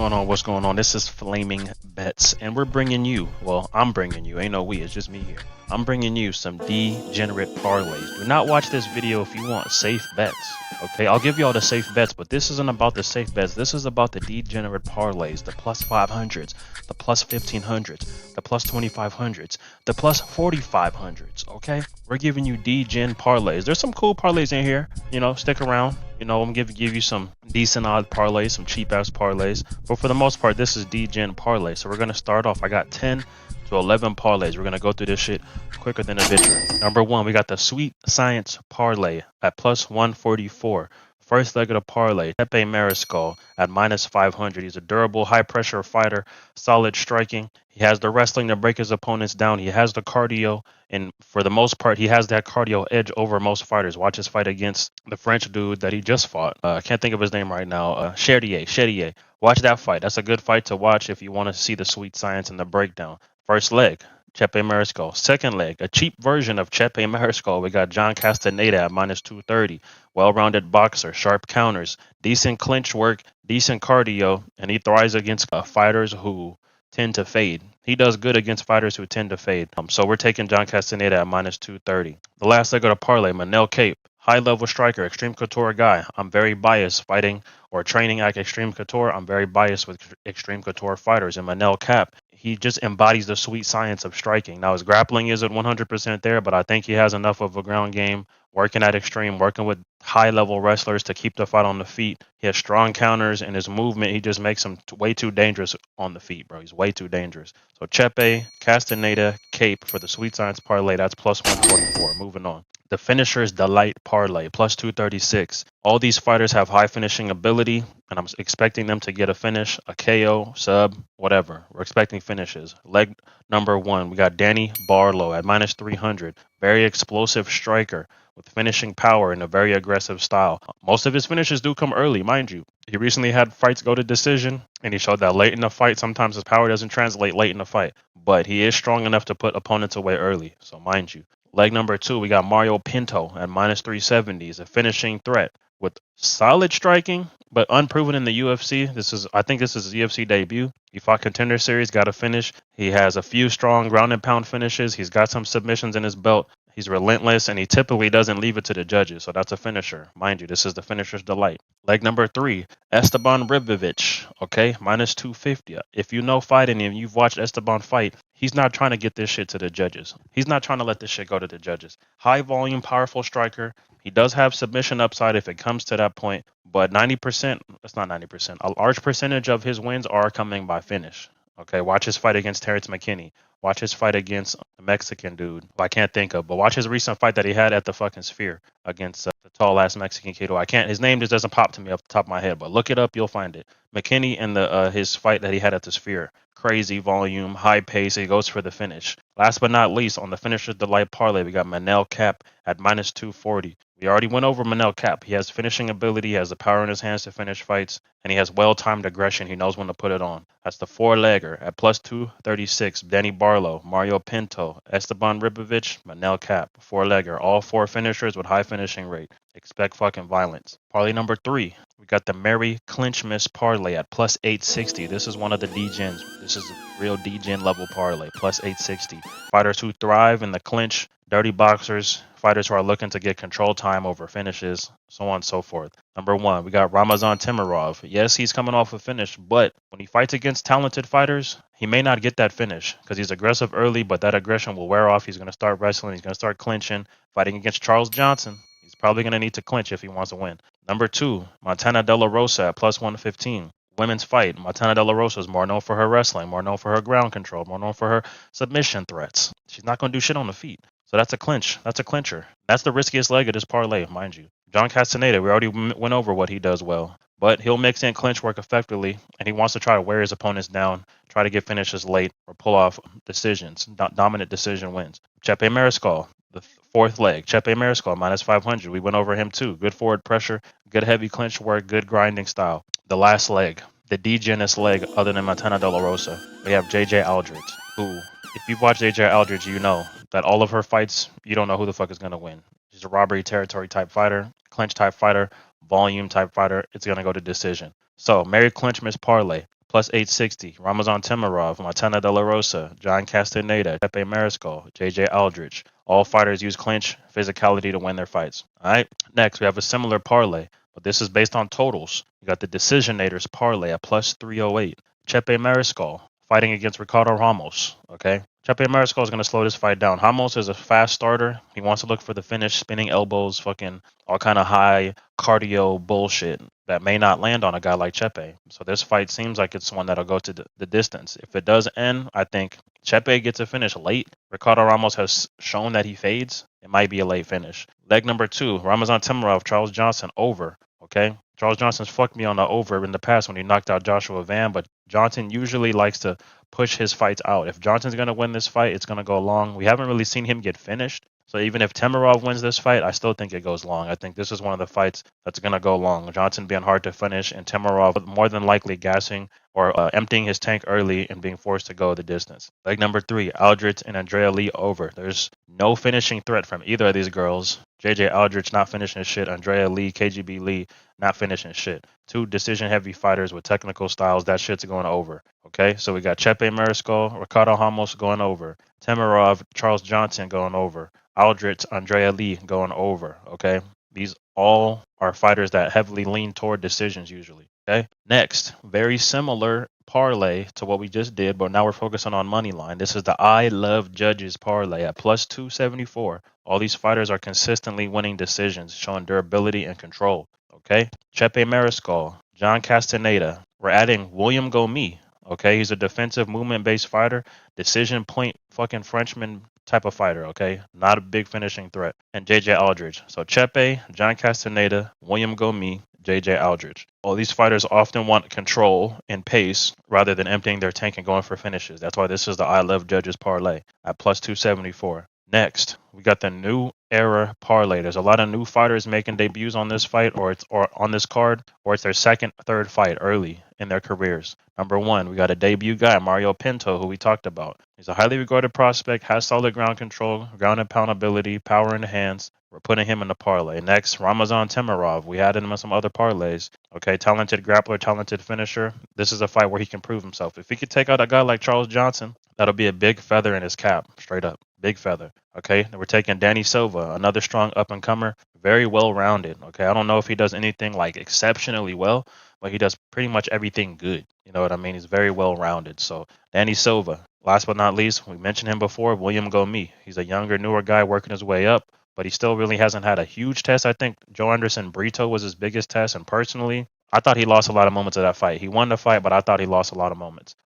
going on? What's going on? This is Flaming Bets, and we're bringing you, well, I'm bringing you, ain't no we, it's just me here. I'm bringing you some degenerate parlays. Do not watch this video if you want safe bets, okay? I'll give you all the safe bets, but this isn't about the safe bets. This is about the degenerate parlays, the plus 500s, the plus 1500s, the plus 2500s, the plus 4500s, okay? We're giving you degen parlays. There's some cool parlays in here, you know, stick around. You know, I'm gonna give you some decent odd parlays, some cheap ass parlays, but for the most part, this is degen parlay. So we're gonna start off. I got 10 to 11 parlays. We're gonna go through this shit quicker than a bitch. Number one, we got the Sweet Science Parlay at plus 144. First leg of the parlay, Kape Mariscal at minus 500. He's a durable, high-pressure fighter, solid striking. He has the wrestling to break his opponents down. He has the cardio, and for the most part, he has that cardio edge over most fighters. Watch his fight against the French dude that he just fought. I can't think of his name right now. Chartier. Watch that fight. That's a good fight to watch if you want to see the sweet science and the breakdown. First leg, Kape Mariscal. Second leg, a cheap version of Kape Mariscal. We got John Castaneda at minus 230. Well-rounded boxer, sharp counters, decent clinch work, decent cardio, and he thrives against fighters who tend to fade. He does good against fighters who tend to fade. So we're taking John Castaneda at minus 230. The last leg of the parlay, Manel Kape. High-level striker, Extreme Couture guy. I'm very biased fighting or training at Extreme Couture. I'm very biased with Extreme Couture fighters. And Manel Kape, he just embodies the sweet science of striking. Now, his grappling isn't 100% there, but I think he has enough of a ground game, working at Extreme, working with high-level wrestlers to keep the fight on the feet. He has strong counters, and his movement, he just makes him way too dangerous on the feet, bro. He's way too dangerous. So Kape, Castaneda, Kape for the Sweet Science Parlay. That's plus 144. Moving on. The Finisher's Delight Parlay, plus 236. All these fighters have high finishing ability, and I'm expecting them to get a finish, a KO, sub, whatever. We're expecting finishes. Leg number one, we got Danny Barlow at minus 300. Very explosive striker with finishing power in a very aggressive style. Most of his finishes do come early, mind you. He recently had fights go to decision, and he showed that late in the fight, sometimes his power doesn't translate late in the fight. But he is strong enough to put opponents away early, so mind you. Leg number two, we got Mario Pinto at minus 370. He's a finishing threat with solid striking, but unproven in the UFC. I think this is his UFC debut. He fought Contender Series, got a finish. He has a few strong ground and pound finishes. He's got some submissions in his belt. He's relentless, and he typically doesn't leave it to the judges, so that's a finisher. Mind you, this is the Finisher's Delight. Leg number three, Esteban Ribovic, okay, minus 250. If you know fighting and you've watched Esteban fight, he's not trying to get this shit to the judges. He's not trying to let this shit go to the judges. High volume, powerful striker. He does have submission upside if it comes to that point, but 90%, that's not 90%, a large percentage of his wins are coming by finish. Okay, watch his fight against Terrence McKinney. Watch his fight against the Mexican dude I can't think of, but watch his recent fight that he had at the fucking Sphere against the tall ass Mexican kid. His name just doesn't pop to me off the top of my head, but look it up, you'll find it. McKinney and his fight that he had at the Sphere. Crazy volume, high pace. He goes for the finish. Last but not least, on the Finisher's Delight Parlay, we got Manel Kape at minus 240. We already went over Manel Kape. He has finishing ability, he has the power in his hands to finish fights, and he has well-timed aggression. He knows when to put it on. That's the four-legger at plus 236. Danny Barlow, Mario Pinto, Esteban Ribovic, Manel Kape. Four-legger. All four finishers with high finishing rate. Expect fucking violence. Parlay number three. We got the Merry Clinchmas Parlay at plus 860. This is one of the degens. This is a real degen level parlay. Plus 860. Fighters who thrive in the clinch, dirty boxers, fighters who are looking to get control time over finishes, so on and so forth. Number one, we got Ramazan Timarov. Yes, he's coming off a finish, but when he fights against talented fighters, he may not get that finish because he's aggressive early, but that aggression will wear off. He's going to start wrestling. He's going to start clinching. Fighting against Charles Johnson, he's probably going to need to clinch if he wants to win. Number two, Montana De La Rosa at plus 115. Women's fight. Montana De La Rosa is more known for her wrestling, more known for her ground control, more known for her submission threats. She's not going to do shit on the feet. So that's a clinch. That's a clincher. That's the riskiest leg of this parlay, mind you. John Castaneda, we already went over what he does well. But he'll mix in clinch work effectively, and he wants to try to wear his opponents down, try to get finishes late, or pull off decisions, dominant decision wins. Kape Mariscal, the fourth leg. Kape Mariscal, minus 500. We went over him too. Good forward pressure, good heavy clinch work, good grinding style. The last leg, the degenest leg other than Montana De La Rosa, we have JJ Aldrich, who, if you've watched JJ Aldrich, you know that all of her fights, you don't know who the fuck is going to win. She's a robbery territory type fighter, clinch type fighter, volume type fighter. It's going to go to decision. So, Merry Clinchmas Parlay, plus 860. Ramazan Temirov, Montana De La Rosa, John Castaneda, Kape Mariscal, JJ Aldrich. All fighters use clinch physicality to win their fights. All right. Next, we have a similar parlay, but this is based on totals. You got the Decisionators parlay at plus 308. Chepe Mariscal fighting against Ricardo Ramos. Okay. Chepe Mariscal is going to slow this fight down. Ramos is a fast starter. He wants to look for the finish, spinning elbows, fucking all kind of high cardio bullshit that may not land on a guy like Chepe. So this fight seems like it's one that'll go to the distance. If it does end, I think Chepe gets a finish late. Ricardo Ramos has shown that he fades. It might be a late finish. Leg number 2, Ramazan Temirov, Charles Johnson over. Okay. Charles Johnson's fucked me on the over in the past when he knocked out Joshua Van, but Johnson usually likes to push his fights out. If Johnson's going to win this fight, it's going to go long. We haven't really seen him get finished. So even if Temirov wins this fight, I still think it goes long. I think this is one of the fights that's going to go long. Johnson being hard to finish and Temirov more than likely gassing or emptying his tank early and being forced to go the distance. Leg number 3, Aldrich and Andrea Lee over. There's no finishing threat from either of these girls. JJ Aldrich not finishing shit. Andrea Lee, KGB Lee not finishing shit. 2 decision-heavy fighters with technical styles. That shit's going over. Okay, so we got Chepe Mariscal, Ricardo Ramos going over. Temirov, Charles Johnson going over. Aldrich, Andrea Lee going over. Okay, these all are fighters that heavily lean toward decisions usually. Okay, next, very similar parlay to what we just did, but now we're focusing on money line. This is the I Love Judges parlay at plus 274. All these fighters are consistently winning decisions, showing durability and control. Okay, Chepe Mariscal, John Castaneda. We're adding William Gomi. Okay, he's a defensive movement-based fighter, decision point fucking Frenchman type of fighter. Okay, not a big finishing threat. And JJ Aldrich. So Chepe, John Castaneda, William Gomi, JJ Aldrich. All these fighters often want control and pace rather than emptying their tank and going for finishes. That's why this is the I Love Judges parlay at plus 274. Next, we got the new Era Parlay. There's a lot of new fighters making debuts on this fight or on this card, or it's their second, third fight early in their careers. Number 1, we got a debut guy, Mario Pinto, who we talked about. He's a highly regarded prospect, has solid ground control, ground and pound ability, power in the hands. We're putting him in the parlay. Next, Ramazan Temirov. We added him in some other parlays. Okay, talented grappler, talented finisher. This is a fight where he can prove himself. If he could take out a guy like Charles Johnson, that'll be a big feather in his cap, straight up. Big feather. Okay, we're taking Danny Silva, another strong up-and-comer, very well-rounded. Okay, I don't know if he does anything like exceptionally well, but he does pretty much everything good. You know what I mean? He's very well-rounded. So Danny Silva. Last but not least, we mentioned him before, William Gomi. He's a younger, newer guy working his way up, but he still really hasn't had a huge test. I think Joe Anderson Brito was his biggest test, and personally, I thought he lost a lot of moments of that fight. He won the fight, but I thought he lost a lot of moments.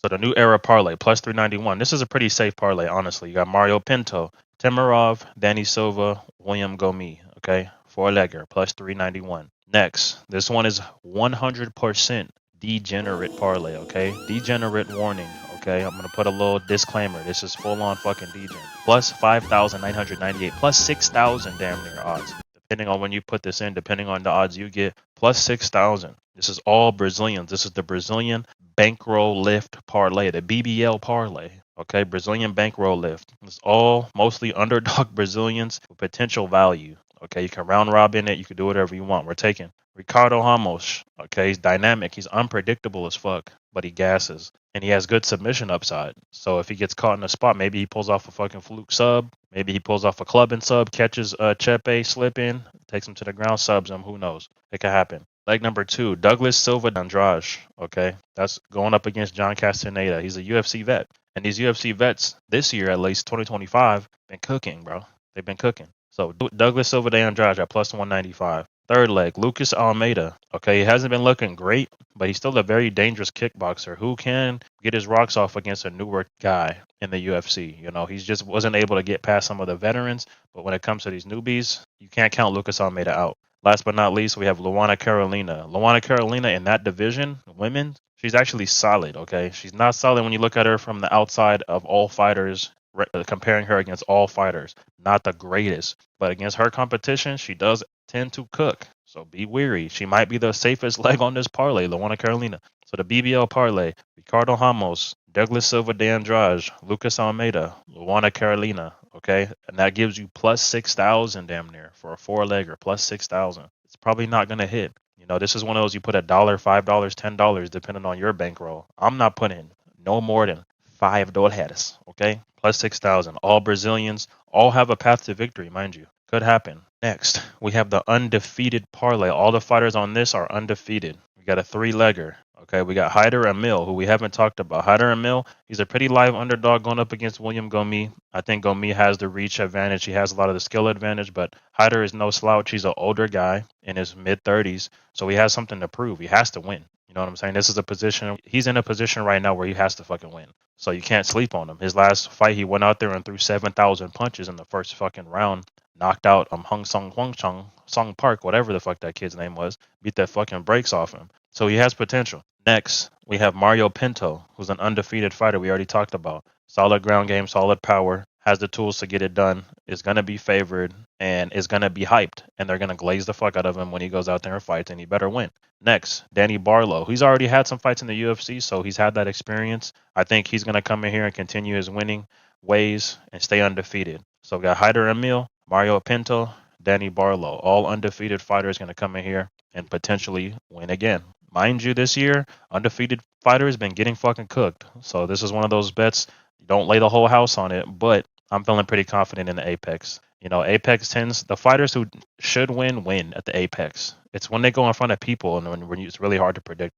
So the new Era Parlay, plus 391. This is a pretty safe parlay, honestly. You got Mario Pinto, Temirov, Danny Silva, William Gomi. Okay, 4-legger, plus 391. Next, this one is 100% degenerate parlay. Okay, degenerate warning. Okay, I'm gonna put a little disclaimer. This is full-on fucking degen. Plus 5,998, plus 6,000 damn near odds. Depending on when you put this in, depending on the odds you get, plus 6,000. This is all Brazilians. This is the Brazilian bankroll lift parlay, the BBL parlay. Okay, Brazilian bankroll lift. It's all mostly underdog Brazilians with potential value. Okay, you can round robin it. You can do whatever you want. We're taking Ricardo Ramos. Okay, he's dynamic. He's unpredictable as fuck, but he gasses. And he has good submission upside. So if he gets caught in a spot, maybe he pulls off a fucking fluke sub. Maybe he pulls off a clubbing sub, catches Chepe slipping, takes him to the ground, subs him. Who knows? It could happen. Leg number 2, Douglas Silva Andrade. Okay, that's going up against John Castaneda. He's a UFC vet. And these UFC vets, this year at least, 2025, been cooking, bro. They've been cooking. So Douglas Silva Andrade at plus 195. Third leg, Lucas Almeida. Okay, he hasn't been looking great, but he's still a very dangerous kickboxer who can get his rocks off against a newer guy in the UFC. You know, he just wasn't able to get past some of the veterans, but when it comes to these newbies, you can't count Lucas Almeida out. Last but not least, we have Luana Carolina. Luana Carolina in that division, women, she's actually solid, okay? She's not solid when you look at her from the outside of all fighters, comparing her against all fighters. Not the greatest, but against her competition, she does tend to cook. So be wary. She might be the safest leg on this parlay, Luana Carolina. So the BBL parlay, Ricardo Ramos, Douglas Silva de Andrade, Lucas Almeida, Luana Carolina, okay? And that gives you plus 6,000 damn near for a 4-legger, plus 6,000. It's probably not going to hit. This is one of those you put $1, $5, $10, depending on your bankroll. I'm not putting no more than $5. Okay, plus 6,000. All Brazilians, all have a path to victory, mind you. Could happen. Next, we have the undefeated parlay. All the fighters on this are undefeated. We got a 3-legger. Okay, we got Hyder Emil, who we haven't talked about. Hyder Emil, he's a pretty live underdog going up against William Gomi. I think Gomi has the reach advantage. He has a lot of the skill advantage, but Hyder is no slouch. He's an older guy in his mid-30s, so he has something to prove. He has to win. You know what I'm saying? This is a position, he's in a position right now where he has to fucking win. So you can't sleep on him. His last fight, he went out there and threw 7,000 punches in the first fucking round. Knocked out Hung Sung Huang Chung, Sung Park, whatever the fuck that kid's name was. Beat that fucking brakes off him. So he has potential. Next, we have Mario Pinto, who's an undefeated fighter we already talked about. Solid ground game, solid power, has the tools to get it done, is going to be favored, and is going to be hyped. And they're going to glaze the fuck out of him when he goes out there and fights, and he better win. Next, Danny Barlow. He's already had some fights in the UFC, so he's had that experience. I think he's going to come in here and continue his winning ways and stay undefeated. So we got Hyder Emil, Mario Pinto, Danny Barlow. All undefeated fighters going to come in here and potentially win again. Mind you, this year, undefeated fighters been getting fucking cooked. So this is one of those bets. You don't lay the whole house on it, but I'm feeling pretty confident in the Apex. Apex tends, the fighters who should win at the Apex. It's when they go in front of people and when it's really hard to predict.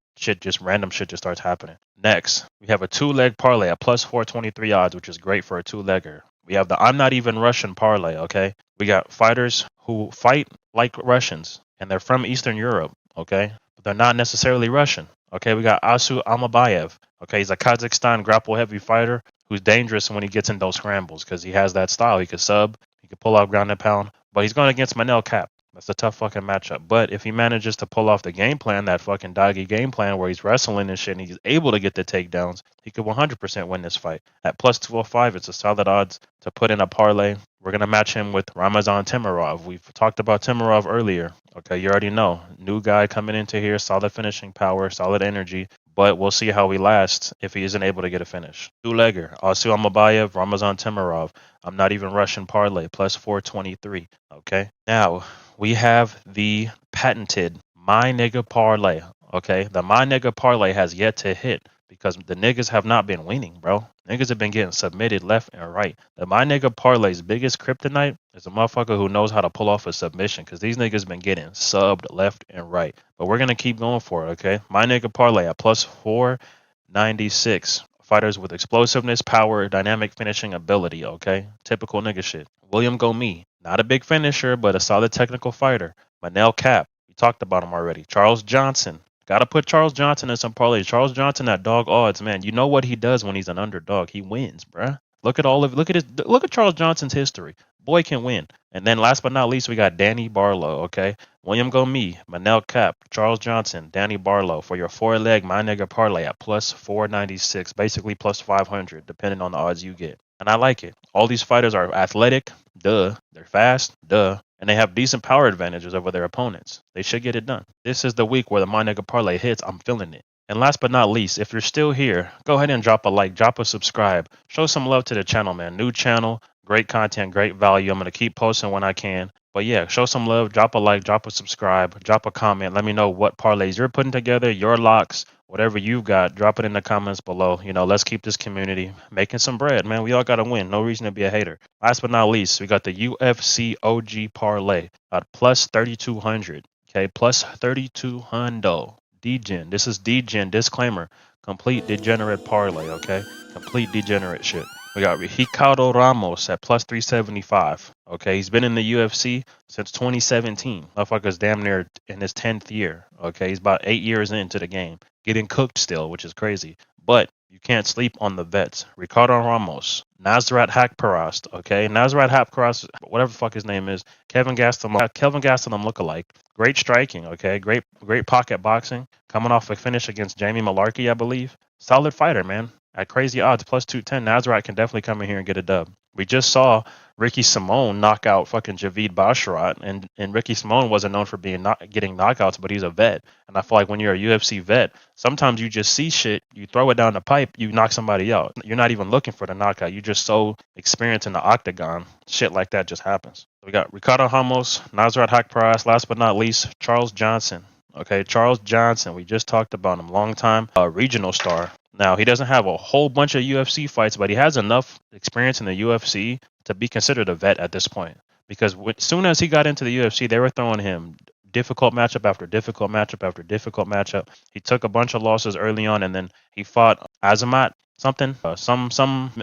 Random shit just starts happening. Next, we have a 2-leg parlay at plus 423 odds, which is great for a 2-legger. We have the I'm Not Even Russian parlay, okay? We got fighters who fight like Russians, and they're from Eastern Europe, okay? But they're not necessarily Russian, okay? We got Asu Almabayev, okay? He's a Kazakhstan grapple-heavy fighter who's dangerous when he gets in those scrambles because he has that style. He could sub, he could pull off ground and pound, but he's going against Manel Kape. That's a tough fucking matchup. But if he manages to pull off the game plan, that fucking doggy game plan where he's wrestling and shit and he's able to get the takedowns, he could 100% win this fight. At plus 205, it's a solid odds to put in a parlay. We're going to match him with Ramazan Timarov. We've talked about Timarov earlier. Okay, you already know. New guy coming into here, solid finishing power, solid energy. But we'll see how he lasts if he isn't able to get a finish. 2-legger, Asu Almabayev, Ramazan Timarov. I'm Not Even Russian parlay, plus 423. Okay, now we have the patented My Nigga Parlay. Okay, the My Nigga Parlay has yet to hit because the niggas have not been winning, bro. Niggas have been getting submitted left and right. The My Nigga Parlay's biggest kryptonite is a motherfucker who knows how to pull off a submission because these niggas been getting subbed left and right. But we're going to keep going for it, okay? My Nigga Parlay at plus 496. Fighters with explosiveness, power, dynamic finishing ability, okay? Typical nigga shit. William Gomi, not a big finisher, but a solid technical fighter. Manel Kape, we talked about him already. Charles Johnson, gotta put Charles Johnson in some parlays. Charles Johnson at dog odds, man. You know what he does when he's an underdog? He wins, bruh. Look at Charles Johnson's history. Boy can win. And then last but not least, we got Danny Barlow, okay? William Gomi, Manel Kape, Charles Johnson, Danny Barlow for your 4-leg My Nigga Parlay at plus 496, basically plus 500, depending on the odds you get. And I like it. All these fighters are athletic, duh. They're fast, duh. And they have decent power advantages over their opponents. They should get it done. This is the week where the My Nigga Parlay hits. I'm feeling it. And last but not least, if you're still here, go ahead and drop a like, drop a subscribe. Show some love to the channel, man. New channel, great content, great value. I'm going to keep posting when I can. But yeah, show some love, drop a like, drop a subscribe, drop a comment. Let me know what parlays you're putting together, your locks, whatever you've got. Drop it in the comments below. Let's keep this community making some bread, man. We all got to win. No reason to be a hater. Last but not least, we got the UFC OG Parlay at plus 3,200. Okay, plus 3,200. Degen. This is Degen. Disclaimer. Complete degenerate parlay, okay? Complete degenerate shit. We got Ricardo Ramos at plus 375. Okay, he's been in the UFC since 2017. Motherfucker's damn near in his 10th year. Okay, he's about 8 years into the game. Getting cooked still, which is crazy. But you can't sleep on the vets. Ricardo Ramos, Nasrat Hakparast, okay? Nasrat Hakparast, whatever the fuck his name is, Kelvin Gastelum lookalike. Great striking, okay? Great pocket boxing. Coming off a finish against Jamie Malarkey, I believe. Solid fighter, man. At crazy odds, plus 210, Nasrat can definitely come in here and get a dub. We just saw Ricky Simone knock out fucking Javid Basharat, and Ricky Simone wasn't known for getting knockouts, but he's a vet. And I feel like when you're a UFC vet, sometimes you just see shit, you throw it down the pipe, you knock somebody out. You're not even looking for the knockout. You're just so experienced in the octagon. Shit like that just happens. We got Ricardo Ramos, Nasrat Hakparast, last but not least, Charles Johnson. Okay, Charles Johnson, we just talked about him, long time regional star. Now, he doesn't have a whole bunch of UFC fights, but he has enough experience in the UFC to be considered a vet at this point. Because as soon as he got into the UFC, they were throwing him difficult matchup after difficult matchup after difficult matchup. He took a bunch of losses early on, and then he fought Azamat something,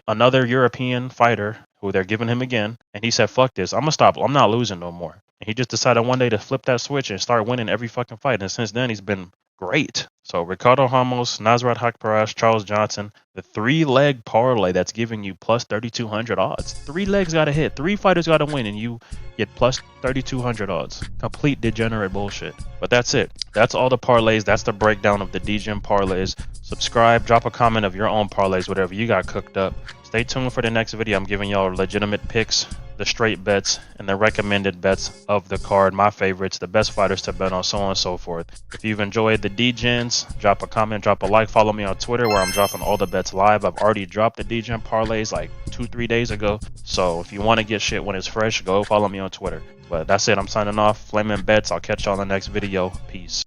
another European fighter who they're giving him again, and he said, "Fuck this, I'm gonna stop. I'm not losing no more." And he just decided one day to flip that switch and start winning every fucking fight. And since then, he's been great. So Ricardo Ramos, Nasrat Haqparast, Charles Johnson, the 3-leg parlay that's giving you plus 3,200 odds. 3 legs got to hit. 3 fighters got to win, and you get plus 3,200 odds. Complete degenerate bullshit. But that's it. That's all the parlays. That's the breakdown of the DGen parlays. Subscribe, drop a comment of your own parlays, whatever you got cooked up. Stay tuned for the next video. I'm giving y'all legitimate picks, the straight bets, and the recommended bets of the card, my favorites, the best fighters to bet on, so on and so forth. If you've enjoyed the DGens, drop a comment, drop a like, follow me on Twitter where I'm dropping all the bets live. I've already dropped the DGen parlays like 2-3 days ago. So if you want to get shit when it's fresh, go follow me on Twitter. But that's it. I'm signing off. Flaming Bets. I'll catch y'all in the next video. Peace.